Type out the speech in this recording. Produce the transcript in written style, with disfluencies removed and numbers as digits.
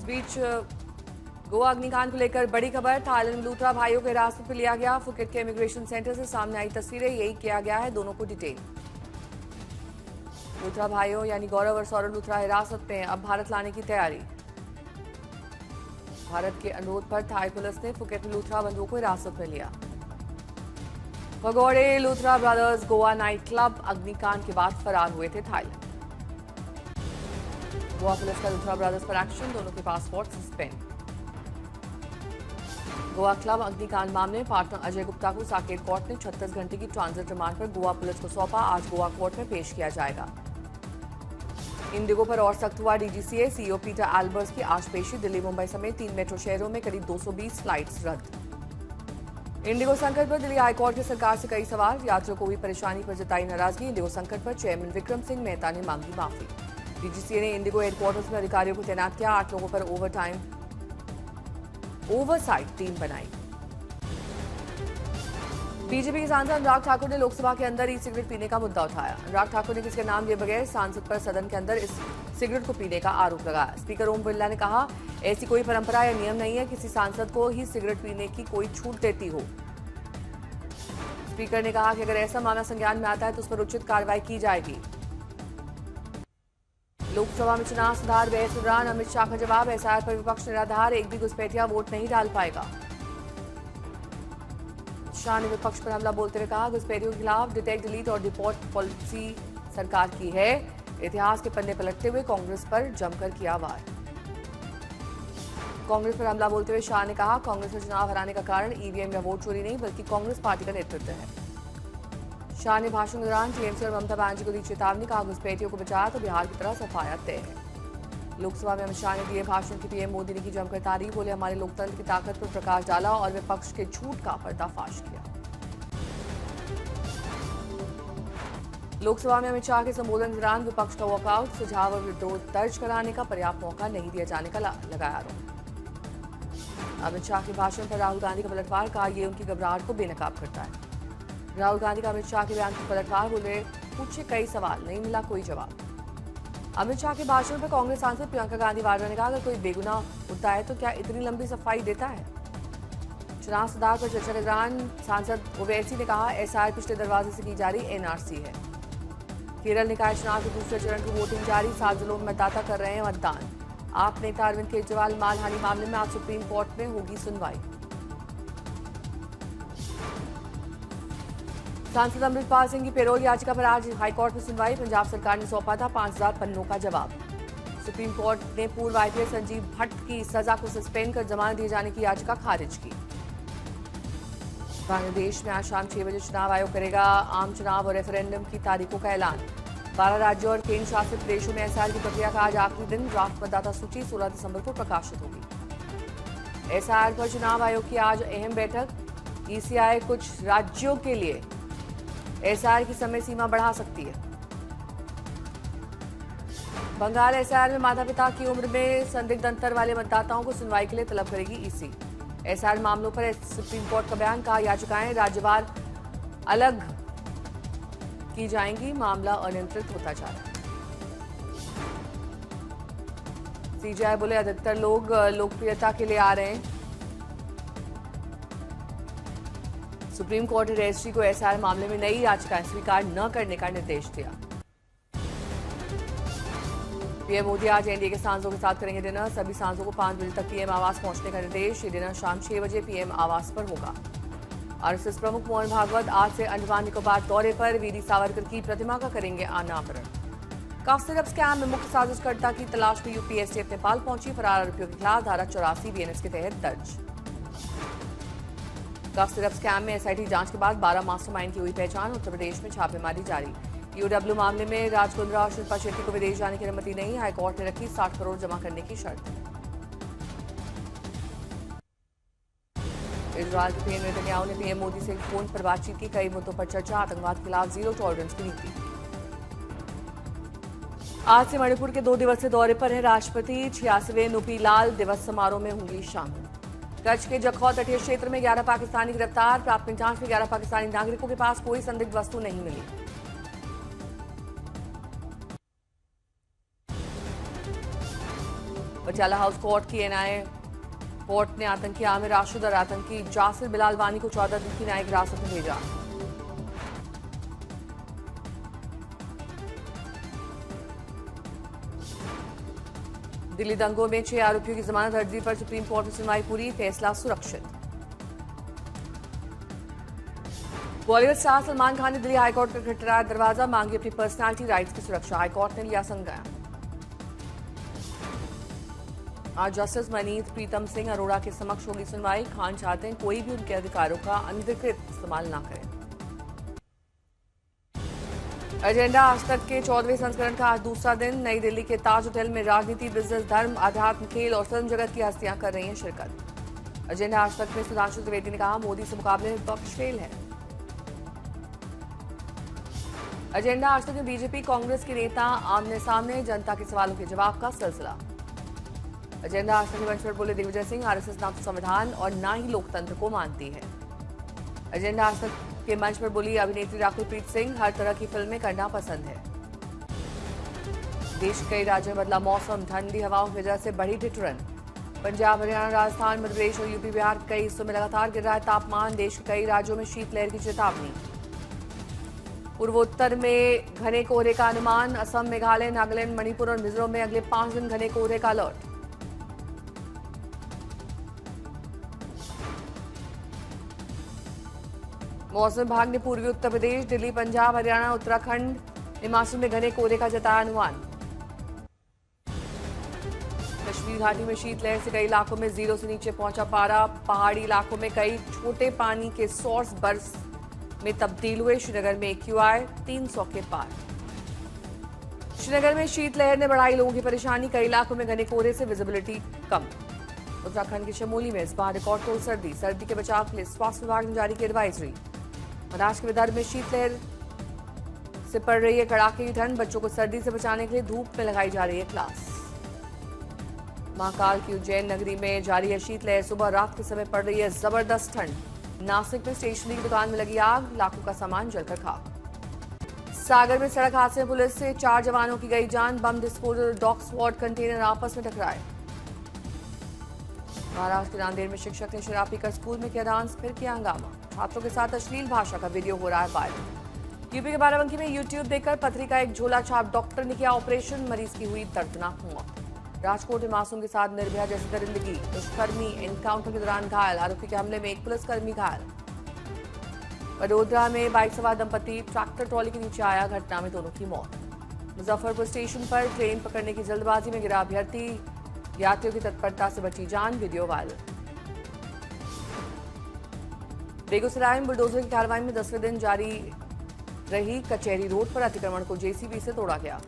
इस बीच गोवा अग्निकांड को लेकर बड़ी खबर। थाईलैंड में लूथरा भाइयों को हिरासत में लिया गया। फुकेट के इमिग्रेशन सेंटर से सामने आई तस्वीरें, यही किया गया है दोनों को डिटेन। लूथरा भाइयों यानी गौरव और सौरभ लूथरा हिरासत में, अब भारत लाने की तैयारी। भारत के अनुरोध पर थाई पुलिस ने फुकेट में लूथरा बंधुओं को हिरासत में लिया। भगौड़े Luthra brothers Goa night club अग्निकांड के बाद फरार हुए थे थाईलैंड। गोवा पुलिस का लूथरा ब्रदर्स पर एक्शन, दोनों के पासपोर्ट सस्पेंड। गोवा क्लब अग्निकांड मामले में पार्टनर अजय गुप्ता को साकेत कोर्ट ने 36 घंटे की ट्रांजिट रिमांड पर गोवा पुलिस को सौंपा। आज गोवा कोर्ट में पेश किया जाएगा। इंडिगो पर और सख्त हुआ डीजीसीए। सीईओ पीटर एल्बर्ट्स की आज पेशी। दिल्ली मुंबई समेत 3 मेट्रो शहरों में करीब 220 फ्लाइट्स रद्द। इंडिगो संकट पर दिल्ली हाईकोर्ट की सरकार से कई सवाल। यात्रियों को हुई परेशानी पर जताई नाराजगी। इंडिगो संकट पर चेयरमैन विक्रम सिंह मेहता ने मांगी माफी। डीजीसीए ने इंडिगो हेडक्वार्टर्स में अधिकारियों को तैनात किया। 8 लोगों पर ओवरसाइट टीम बनाई। बीजेपी के सांसद अनुराग ठाकुर ने लोकसभा के अंदर ई सिगरेट पीने का मुद्दा उठाया। अनुराग ठाकुर ने किसी का नाम लिए बगैर सांसद पर सदन के अंदर इस सिगरेट को पीने का आरोप लगाया। स्पीकर ओम बिरला ने कहा, ऐसी कोई परंपरा या नियम नहीं है किसी सांसद को ही सिगरेट पीने की कोई छूट देती हो। स्पीकर ने कहा कि अगर ऐसा मामला संज्ञान में आता है तो उस पर उचित कार्रवाई की जाएगी। लोकसभा में चुनाव सुधार बहस के दौरान अमित शाह का जवाब, एसआईआर पर विपक्ष निराधार, एक भी घुसपैठिया वोट नहीं डाल पाएगा। शाह ने विपक्ष पर हमला बोलते हुए कहा, घुसपैठियों के खिलाफ डिटेक्ट डिलीट और डिपोर्ट पॉलिसी सरकार की है। इतिहास के पन्ने पलटते हुए कांग्रेस पर जमकर किया वार। कांग्रेस पर हमला बोलते हुए शाह ने कहा, कांग्रेस में चुनाव हराने का कारण ईवीएम या वोट चोरी नहीं बल्कि कांग्रेस पार्टी का नेतृत्व है। शाह ने भाषण के दौरान टीएमसी और ममता बनर्जी को दी चेतावनी, कहा घुसपैठियों को बचाया तो बिहार की तरह सफाया तय है। लोकसभा में अमित शाह ने दिए भाषण की पीएम मोदी ने की जमकर तारीफ। बोले, हमारे लोकतंत्र की ताकत पर प्रकाश डाला और विपक्ष के झूठ का पर्दाफाश किया। लोकसभा में अमित शाह के संबोधन के दौरान विपक्ष का वॉकआउट, सुझाव और विरोध दर्ज कराने का पर्याप्त मौका नहीं दिया जाने का लगाया आरोप। अमित शाह के भाषण पर राहुल गांधी का पलटवार, कहा यह उनकी घबराहट को बेनकाब करता है। राहुल गांधी का अमित शाह के बयान पर पलटवार, बोले पूछे कई सवाल, नहीं मिला कोई जवाब। अमित शाह के भाषण पर कांग्रेस सांसद प्रियंका गांधी वाड्रा ने कहा, अगर कोई बेगुनाह होता है तो क्या इतनी लंबी सफाई देता है। चुनाव सुधार पर चर्चा के दौरान सांसद ओवैसी ने कहा, एसआईआर पिछले दरवाजे से की जा रही एनआरसी है। केरल निकाय चुनाव के दूसरे चरण की वोटिंग जारी, 7 जिलों में मतदाता कर रहे हैं मतदान। आप नेता अरविंद केजरीवाल मानहानि मामले में आज सुप्रीम कोर्ट में होगी सुनवाई। सांसद अमृतपाल सिंह की पेरोल याचिका पर आज हाईकोर्ट में सुनवाई। पंजाब सरकार ने सौंपा था 5000 पन्नों का जवाब। सुप्रीम कोर्ट ने पूर्व आईपीएस संजीव भट्ट की सजा को सस्पेंड कर जमानत दिए जाने की याचिका खारिज की। बांग्लादेश में आज शाम 6 बजे चुनाव आयोग करेगा आम चुनाव और रेफरेंडम की तारीखों का ऐलान। 12 राज्यों और केंद्र शासित प्रदेशों में एसआईआर की प्रक्रिया का आज आखिरी दिन। ड्राफ्ट मतदाता सूची 16 दिसंबर को प्रकाशित होगी। एसआईआर पर चुनाव आयोग की आज अहम बैठक। ईसीआई कुछ राज्यों के लिए एसआईआर की समय सीमा बढ़ा सकती है। बंगाल एसआईआर में माता पिता की उम्र में संदिग्ध अंतर वाले मतदाताओं को सुनवाई के लिए तलब करेगी ईसी। एसआईआर मामलों पर सुप्रीम कोर्ट का बयान, कहा याचिकाएं राज्यवार अलग की जाएंगी, मामला अनियंत्रित होता जा रहा है। सीजेआई बोले, अधिकतर लोग लोकप्रियता के लिए आ रहे हैं। सुप्रीम कोर्ट ने रजिस्ट्री को एसआईआर मामले में नई याचिकाएं स्वीकार न करने का निर्देश दिया। पीएम मोदी आज एनडीए के सांसदों के साथ करेंगे डिनर। सभी सांसदों को 5 बजे तक पीएम आवास पहुंचने का निर्देश। ये डिनर शाम 6 बजे पीएम आवास पर होगा। आरएसएस प्रमुख मोहन भागवत आज से अंडमान निकोबार दौरे पर। वीर सावरकर की प्रतिमा का करेंगे अनावरण। कफ सिरप स्कैम में मुख्य साजिशकर्ता की तलाश में यूपी एसटीएफ नेपाल पहुंची। फरार आरोपियों के खिलाफ धारा 84 बीएनएस के तहत दर्ज। कफ सिरप स्कैम में एसआईटी जांच के बाद 12 मास्टरमाइंड की हुई पहचान। उत्तर प्रदेश में छापेमारी जारी। यूडब्ल्यू मामले में राज कुंद्रा और शिल्पा शेट्टी को विदेश जाने की अनुमति नहीं। हाईकोर्ट ने रखी 60 करोड़ जमा करने की शर्त। इजरायल के पीएम नेतन्याहू ने पीएम मोदी से फोन पर बातचीत की। कई मुद्दों पर चर्चा। आतंकवाद के खिलाफ जीरो टॉलरेंस की नीति। आज से मणिपुर के 2 दिवसीय दौरे पर है राष्ट्रपति। 86वें नुपी लाल दिवस समारोह में होंगी शामिल। कच्छ के जखौ तटीय क्षेत्र में 11 पाकिस्तानी गिरफ्तार। प्राथमिक जांच में 11 पाकिस्तानी नागरिकों के पास कोई संदिग्ध वस्तु नहीं मिली। पटियाला हाउस कोर्ट की एनआईए कोर्ट ने आतंकी आमिर राशिद और आतंकी जासिर बिलाल वानी को 14 दिन की न्यायिक हिरासत में भेजा। दिल्ली दंगों में 6 आरोपियों की जमानत अर्जी पर सुप्रीम कोर्ट में सुनवाई पूरी, फैसला सुरक्षित। बॉलीवुड स्टार सलमान खान ने दिल्ली हाईकोर्ट का खटखटाया दरवाजा, मांगी अपनी पर्सनालिटी राइट्स की सुरक्षा, हाईकोर्ट ने लिया संज्ञान। आज जस्टिस मनीत प्रीतम सिंह अरोड़ा के समक्ष होगी सुनवाई, खान चाहते हैं कोई भी उनके अधिकारों का अनधिकृत इस्तेमाल न करे। एजेंडा आज तक के 14वें संस्करण का आज दूसरा दिन, नई दिल्ली के ताज होटल में राजनीति, बिजनेस, धर्म, आध्यात्म, खेल और फिल्म जगत की हस्तियां कर रही हैं शिरकत। एजेंडा आज तक में सुधांशु त्रिवेदी ने कहा, मोदी से मुकाबले में विपक्ष फेल है। एजेंडा आज तक में बीजेपी कांग्रेस के नेता आमने सामने, जनता के सवालों के जवाब का सिलसिला। एजेंडा आज तक के मंच पर बोले दिग्विजय सिंह, आरएसएस ना तो संविधान और ना ही लोकतंत्र को मानती है। एजेंडा आज तक के मंच पर बोली अभिनेत्री राकुल प्रीत सिंह, हर तरह की फिल्में करना पसंद है। देश के कई राज्यों में बदला मौसम, ठंडी हवाओं की वजह से बढ़ी ठिठुरन। पंजाब, हरियाणा, राजस्थान, मध्य प्रदेश और यूपी बिहार के कई हिस्सों में लगातार गिर रहा है तापमान, देश के कई राज्यों में शीतलहर की चेतावनी। पूर्वोत्तर में घने कोहरे का अनुमान, असम, मेघालय, नागालैंड, मणिपुर और मिजोरम में अगले 5 दिन घने कोहरे का अलर्ट। मौसम विभाग ने पूर्वी उत्तर प्रदेश, दिल्ली, पंजाब, हरियाणा, उत्तराखंड, हिमाचल में घने कोहरे का जताया अनुमान। कश्मीर घाटी में शीतलहर से कई इलाकों में 0 से नीचे पहुंचा पारा, पहाड़ी इलाकों में कई छोटे पानी के सोर्स बर्फ में तब्दील हुए, श्रीनगर में AQI 300 के पार। श्रीनगर में शीतलहर ने बढ़ाई लोगों की परेशानी, कई इलाकों में घने कोहरे से विजिबिलिटी कम। उत्तराखंड के चमोली में इस बार रिकॉर्ड तोड़ सर्दी के बचाव के लिए स्वास्थ्य विभाग ने जारी की एडवाइजरी। महाराष्ट्र के विदर्भ में शीतलहर से पड़ रही है कड़ाके की ठंड, बच्चों को सर्दी से बचाने के लिए धूप में लगाई जा रही है क्लास। महाकाल की उज्जैन नगरी में जारी है शीतलहर, सुबह रात के समय पड़ रही है जबरदस्त ठंड। नासिक में स्टेशनरी की दुकान में लगी आग, लाखों का सामान जलकर खाक। सागर में सड़क हादसे में पुलिस से 4 जवानों की गई जान, bomb disposal, dog squad container आपस में टकराए। महाराष्ट्र के नांदेड़ में शिक्षक ने शराब पीकर स्कूल में किया डांस, फिर किया हंगामा, छात्रों के साथ अश्लील भाषा का वीडियो हो रहा है वायरल। यूपी के बाराबंकी में यूट्यूब देखकर पथरी का एक झोला छाप डॉक्टर ने किया ऑपरेशन, मरीज की हुई दर्दनाक मौत। राजकोट में मासूम के साथ निर्भया जैसी दरिंदगी, दुष्कर्मी एनकाउंटर के दौरान घायल, आरोपी के हमले में एक पुलिसकर्मी घायल। वडोदरा में बाइक सवार दंपति ट्रैक्टर ट्रॉली के नीचे आया, घटना में दोनों की मौत। मुजफ्फरपुर स्टेशन पर ट्रेन पकड़ने की जल्दबाजी में गिरा अभ्यर्थी, यात्रियों की तत्परता से बची जान, वीडियो वायरल। बेगूसराय में बुलडोजर की कार्रवाई में 10वें दिन जारी रही, कचहरी रोड पर अतिक्रमण को JCB से तोड़ा गया।